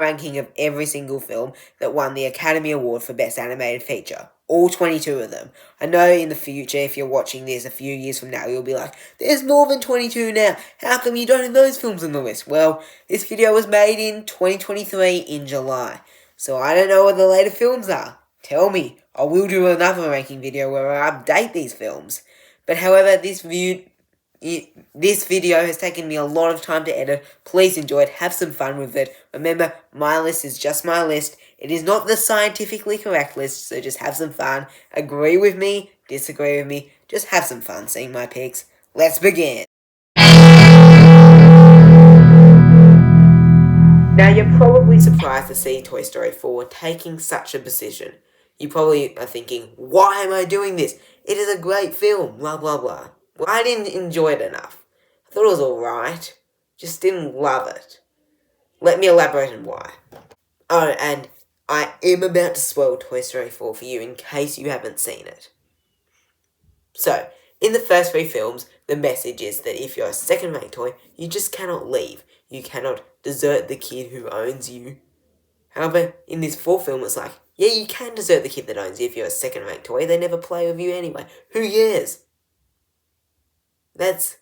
ranking of every single film that won the Academy Award for Best Animated Feature. All 22 of them. I know in the future, if you're watching this a few years from now, you'll be like, there's more than 22 now. How come you don't have those films on the list? Well, this video was made in 2023 in July. So I don't know what the later films are. Tell me. I will do another ranking video where I update these films. But however, this video has taken me a lot of time to edit. Please enjoy it. Have some fun with it. Remember, my list is just my list. It is not the scientifically correct list, so just have some fun. Agree with me, disagree with me, just have some fun seeing my picks. Let's begin. Now, you're probably surprised to see Toy Story 4 taking such a position. You probably are thinking, why am I doing this? It is a great film, blah blah blah. Well, I didn't enjoy it enough. I thought it was alright, just didn't love it. Let me elaborate on why. Oh, and I am about to spoil Toy Story 4 for you in case you haven't seen it. So, in the first 3 films, the message is that if you're a second-rate toy, you just cannot leave. You cannot desert the kid who owns you. However, in this 4th film, it's like, yeah, you can desert the kid that owns you if you're a second-rate toy. They never play with you anyway. Who cares? That's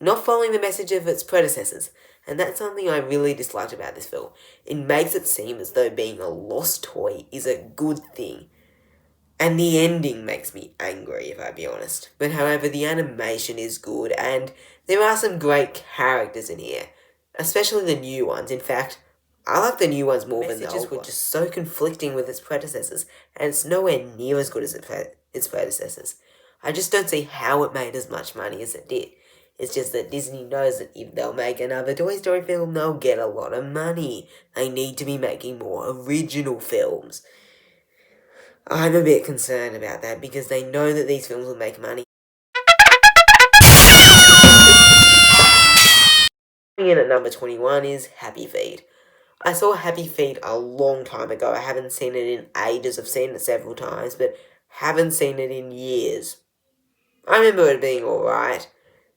not following the message of its predecessors. And that's something I really disliked about this film. It makes it seem as though being a lost toy is a good thing. And the ending makes me angry, if I be honest. But however, the animation is good, and there are some great characters in here. Especially the new ones. In fact, I like the new ones more than the old ones. Messages were just so conflicting with its predecessors, and it's nowhere near as good as its predecessors. I just don't see how it made as much money as it did. It's just that Disney knows that if they'll make another Toy Story film, they'll get a lot of money. They need to be making more original films. I'm a bit concerned about that because they know that these films will make money. Coming in at number 21 is Happy Feet. I saw Happy Feet a long time ago. I haven't seen it in ages. I've seen it several times, but haven't seen it in years. I remember it being alright.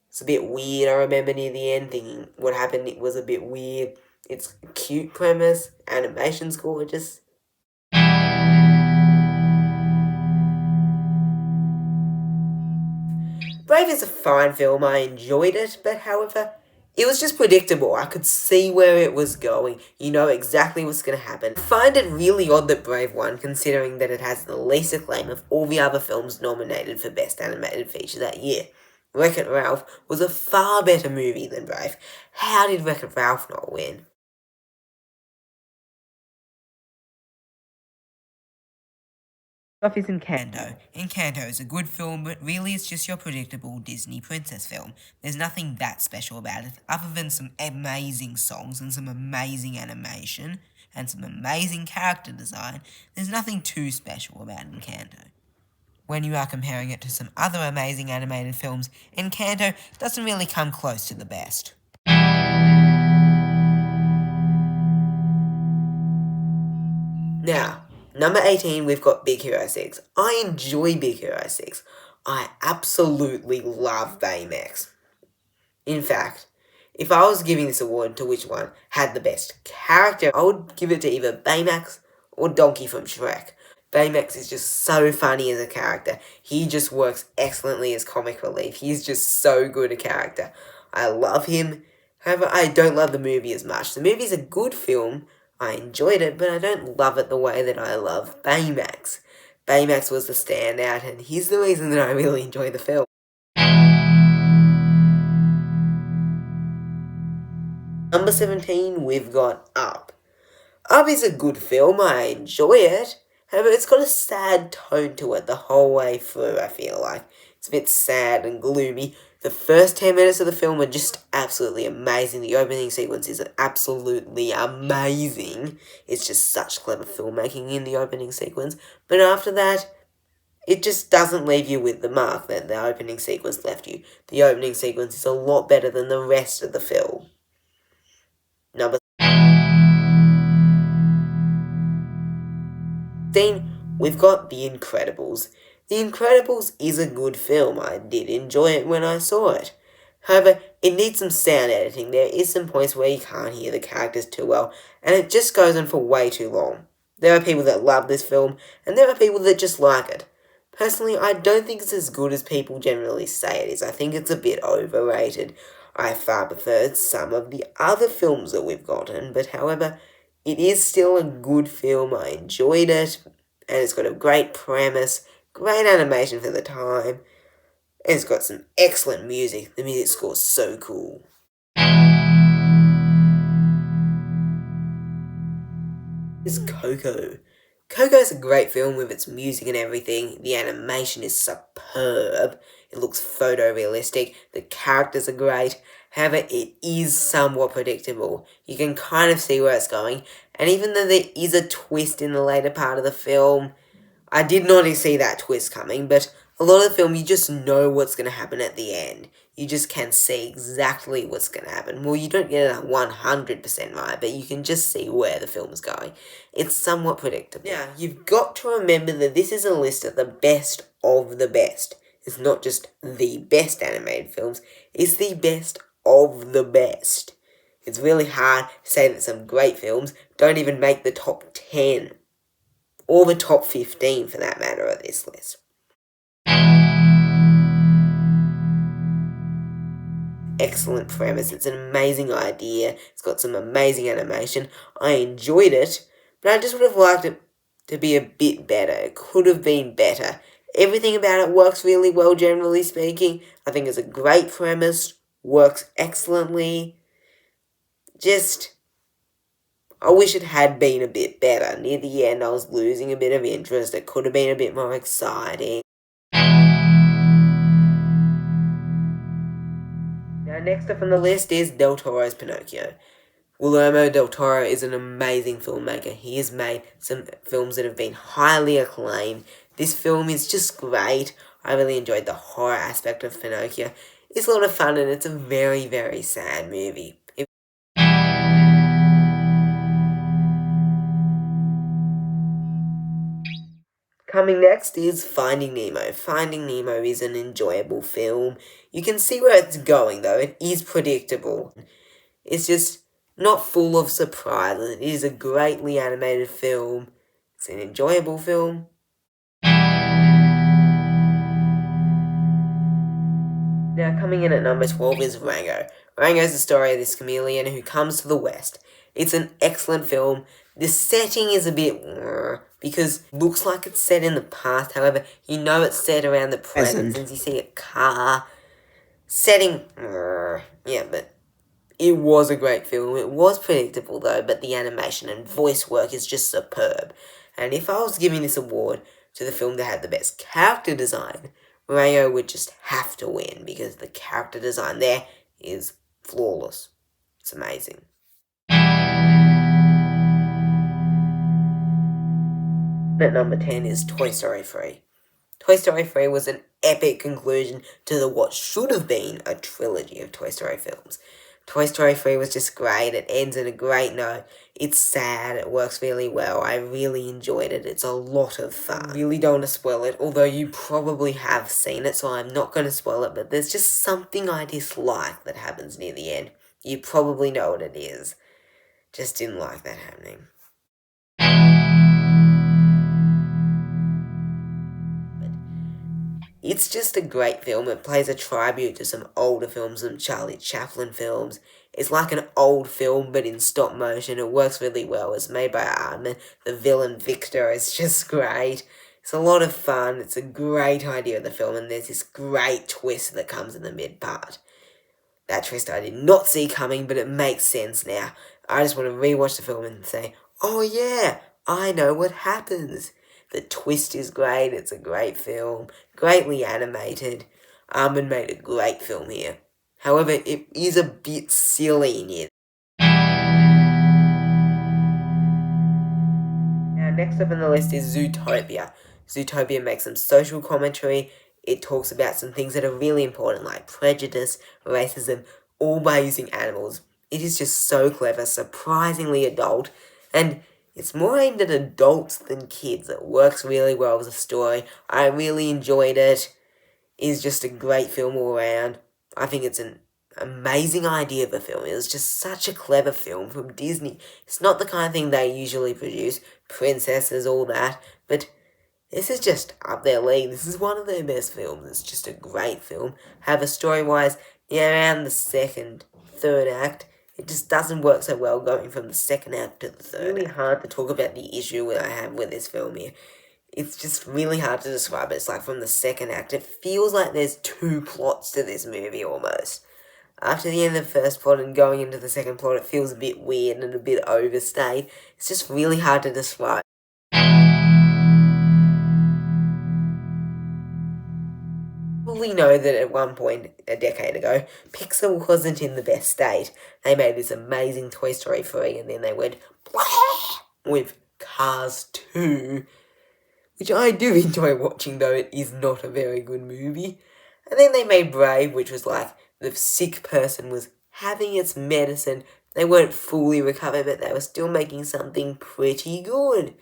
It's a bit weird. I remember near the end thinking what happened, it was a bit weird. It's a cute premise. Animation's gorgeous. Brave is a fine film. I enjoyed it, but however, it was just predictable. I could see where it was going. You know exactly what's going to happen. I find it really odd that Brave won, considering that it has the least acclaim of all the other films nominated for Best Animated Feature that year. Wreck-It Ralph was a far better movie than Brave. How did Wreck-It Ralph not win? Stuff is Encanto. Encanto is a good film, but really it's just your predictable Disney princess film. There's nothing that special about it, other than some amazing songs and some amazing animation, and some amazing character design. There's nothing too special about Encanto. When you are comparing it to some other amazing animated films, Encanto doesn't really come close to the best. Now, number 18, we've got Big Hero 6. I enjoy Big Hero 6. I absolutely love Baymax. In fact, if I was giving this award to which one had the best character, I would give it to either Baymax or Donkey from Shrek. Baymax is just so funny as a character. He just works excellently as comic relief. He's just so good a character. I love him. However, I don't love the movie as much. The movie's a good film. I enjoyed it, but I don't love it the way that I love Baymax. Baymax was the standout, and he's the reason that I really enjoy the film. Number 17, we've got Up. Up is a good film. I enjoy it. However, it's got a sad tone to it the whole way through, I feel like. It's a bit sad and gloomy. The first 10 minutes of the film are just absolutely amazing. The opening sequence is absolutely amazing. It's just such clever filmmaking in the opening sequence. But after that, it just doesn't leave you with the mark that the opening sequence left you. The opening sequence is a lot better than the rest of the film. Number 16, we've got The Incredibles. The Incredibles is a good film. I did enjoy it when I saw it. However, it needs some sound editing. There is some points where you can't hear the characters too well, and it just goes on for way too long. There are people that love this film, and there are people that just like it. Personally, I don't think it's as good as people generally say it is. I think it's a bit overrated. I far preferred some of the other films that we've gotten, but however, it is still a good film. I enjoyed it, and it's got a great premise, great animation for the time, and it's got some excellent music. The music score's so cool. Is Coco. Coco's a great film with its music and everything. The animation is superb. It looks photorealistic. The characters are great. However, it is somewhat predictable. You can kind of see where it's going. And even though there is a twist in the later part of the film, I did not see that twist coming, but a lot of the film, you just know what's going to happen at the end. You just can see exactly what's going to happen. Well, you don't get it 100% right, but you can just see where the film's going. It's somewhat predictable. Now, you've got to remember that this is a list of the best of the best. It's not just the best animated films, it's the best of the best. It's really hard to say that some great films don't even make the top 10, or the top 15 for that matter of this list. Excellent premise, it's an amazing idea, it's got some amazing animation, I enjoyed it, but I just would have liked it to be a bit better. It could have been better. Everything about it works really well, generally speaking. I think it's a great premise, works excellently. I wish it had been a bit better. Near the end, I was losing a bit of interest. It could have been a bit more exciting. Now, next up on the list is Del Toro's Pinocchio. Guillermo del Toro is an amazing filmmaker. He has made some films that have been highly acclaimed. This film is just great. I really enjoyed the horror aspect of Pinocchio. It's a lot of fun and it's a very, very sad movie. Coming next is Finding Nemo. Finding Nemo is an enjoyable film. You can see where it's going though, it is predictable. It's just not full of surprises. It is a greatly animated film. It's an enjoyable film. Now coming in at number 12 is Rango. Rango is the story of this chameleon who comes to the West. It's an excellent film. The setting is a bit because it looks like it's set in the past. However, you know it's set around the present since you see a car. Setting, yeah, but it was a great film. It was predictable though, but the animation and voice work is just superb. And if I was giving this award to the film that had the best character design, Rango would just have to win because the character design there is flawless. It's amazing. At number 10 is Toy Story 3. Toy Story 3 was an epic conclusion to what should have been a trilogy of Toy Story films. Toy Story 3 was just great, it ends on a great note, it's sad, it works really well, I really enjoyed it, it's a lot of fun. I really don't want to spoil it, although you probably have seen it, so I'm not going to spoil it, but there's just something I dislike that happens near the end. You probably know what it is. Just didn't like that happening. It's just a great film. It plays a tribute to some older films, some Charlie Chaplin films. It's like an old film, but in stop motion. It works really well. It's made by Aardman. The villain, Victor, is just great. It's a lot of fun. It's a great idea of the film, and there's this great twist that comes in the mid-part. That twist I did not see coming, but it makes sense now. I just want to rewatch the film and say, oh yeah, I know what happens. The twist is great, it's a great film, greatly animated. Aardman made a great film here. However, it is a bit silly near. Now, next up on the list is Zootopia. Zootopia makes some social commentary. It talks about some things that are really important, like prejudice, racism, all by using animals. It is just so clever, surprisingly adult, and it's more aimed at adults than kids. It works really well as a story. I really enjoyed it. It's just a great film all around. I think it's an amazing idea of a film. It was just such a clever film from Disney. It's not the kind of thing they usually produce, princesses, all that, but this is just up their league. This is one of their best films. It's just a great film. However, story-wise, around the second, third act, it just doesn't work so well going from the second act to the third. It's really hard to talk about the issue that I have with this film here. It's just really hard to describe it. It's like from the second act, it feels like there's two plots to this movie almost. After the end of the first plot and going into the second plot, it feels a bit weird and a bit overstayed. It's just really hard to describe. Probably know that at one point, a decade ago, Pixar wasn't in the best state. They made this amazing Toy Story 3 and then they went with Cars 2, which I do enjoy watching, though it is not a very good movie. And then they made Brave, which was like the sick person was having its medicine. They weren't fully recovered, but they were still making something pretty good.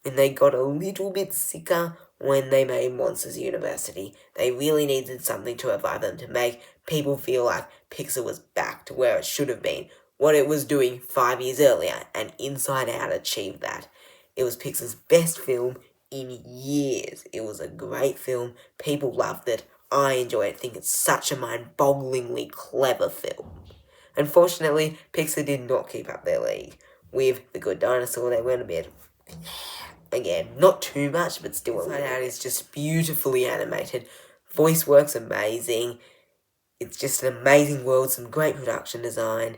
And they got a little bit sicker when they made Monsters University. They really needed something to revive them, to make people feel like Pixar was back to where it should have been, what it was doing 5 years earlier, and Inside Out achieved that. It was Pixar's best film in years. It was a great film. People loved it. I enjoy it. I think it's such a mind-bogglingly clever film. Unfortunately, Pixar did not keep up their league. With The Good Dinosaur, they went a bit... Again, not too much, but still. Inside Out is just beautifully animated. Voice work's amazing. It's just an amazing world, some great production design.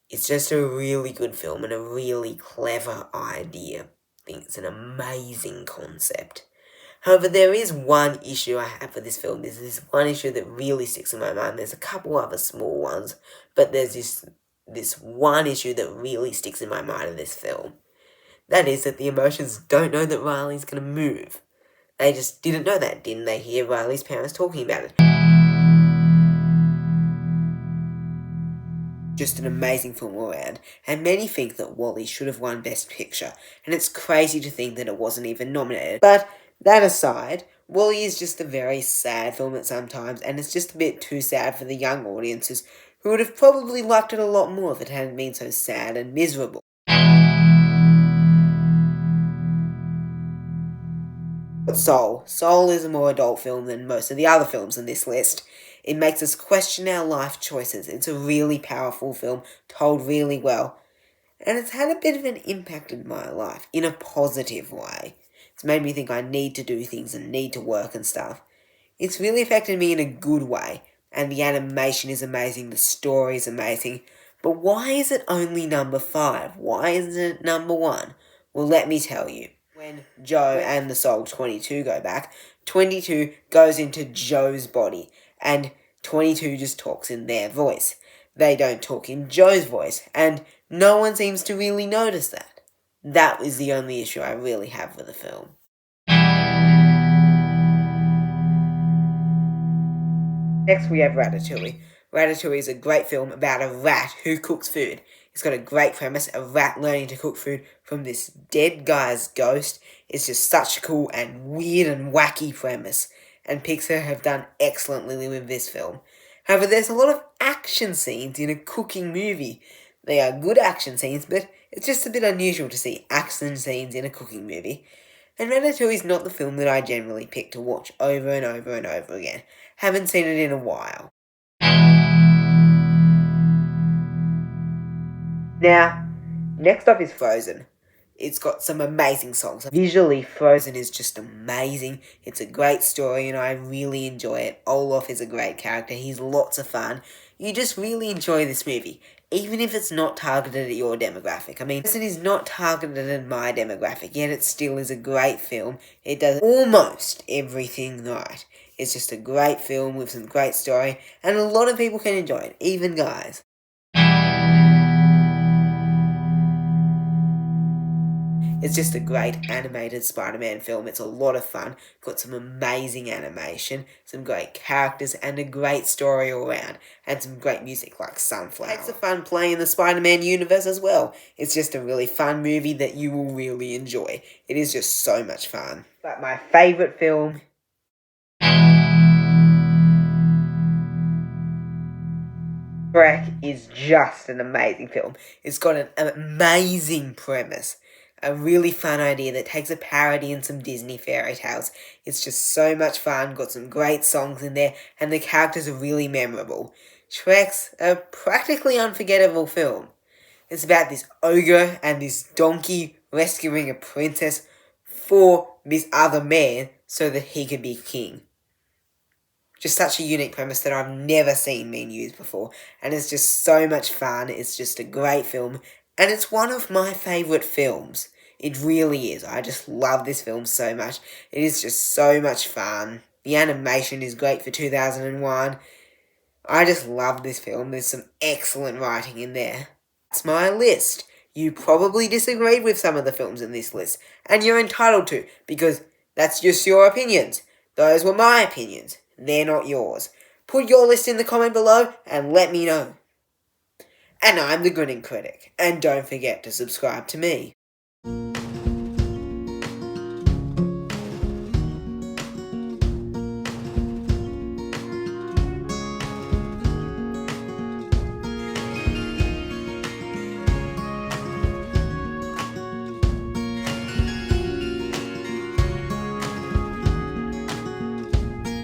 It's just a really good film and a really clever idea. I think it's an amazing concept. However, there is one issue I have with this film. There's this one issue that really sticks in my mind. There's a couple other small ones, but there's this one issue that really sticks in my mind of this film. That is that the emotions don't know that Riley's going to move. They just didn't know that, didn't they hear Riley's parents talking about it? Just an amazing film all around, and many think that Wall-E should have won Best Picture, and it's crazy to think that it wasn't even nominated. But that aside, Wall-E is just a very sad film at some times, and it's just a bit too sad for the young audiences, who would have probably liked it a lot more if it hadn't been so sad and miserable. But Soul is a more adult film than most of the other films in this list. It makes us question our life choices. It's a really powerful film, told really well. And it's had a bit of an impact in my life, in a positive way. It's made me think I need to do things and need to work and stuff. It's really affected me in a good way. And the animation is amazing, the story is amazing. But why is it only number 5? Why isn't it number 1? Well, let me tell you. When Joe and the Soul 22 go back, 22 goes into Joe's body, and 22 just talks in their voice. They don't talk in Joe's voice, and no one seems to really notice that. That was the only issue I really have with the film. Next we have Ratatouille. Ratatouille is a great film about a rat who cooks food. It's got a great premise, a rat learning to cook food from this dead guy's ghost. It's just such a cool and weird and wacky premise, and Pixar have done excellently with this film. However, there's a lot of action scenes in a cooking movie. They are good action scenes, but it's just a bit unusual to see action scenes in a cooking movie. And Ratatouille is not the film that I generally pick to watch over and over and over again. Haven't seen it in a while. Now, next up is Frozen. It's got some amazing songs. Visually, Frozen is just amazing. It's a great story and I really enjoy it. Olaf is a great character. He's lots of fun. You just really enjoy this movie, even if it's not targeted at your demographic. I mean, Frozen is not targeted at my demographic, yet it still is a great film. It does almost everything right. It's just a great film with some great story, and a lot of people can enjoy it, even guys. It's just a great animated Spider-Man film. It's a lot of fun. Got some amazing animation, some great characters, and a great story all around. And some great music like Sunflower. It's a fun play in the Spider-Man universe as well. It's just a really fun movie that you will really enjoy. It is just so much fun. But my favourite film... Shrek is just an amazing film. It's got an amazing premise. A really fun idea that takes a parody and some Disney fairy tales. It's just so much fun, got some great songs in there, and the characters are really memorable. Shrek's a practically unforgettable film. It's about this ogre and this donkey rescuing a princess for this other man so that he could be king. Just such a unique premise that I've never seen being used before, and it's just so much fun. It's just a great film, and it's one of my favourite films. It really is. I just love this film so much. It is just so much fun. The animation is great for 2001. I just love this film. There's some excellent writing in there. That's my list. You probably disagreed with some of the films in this list, and you're entitled to, because that's just your opinions. Those were my opinions. They're not yours. Put your list in the comment below and let me know. And I'm the Grinning Critic, and don't forget to subscribe to me.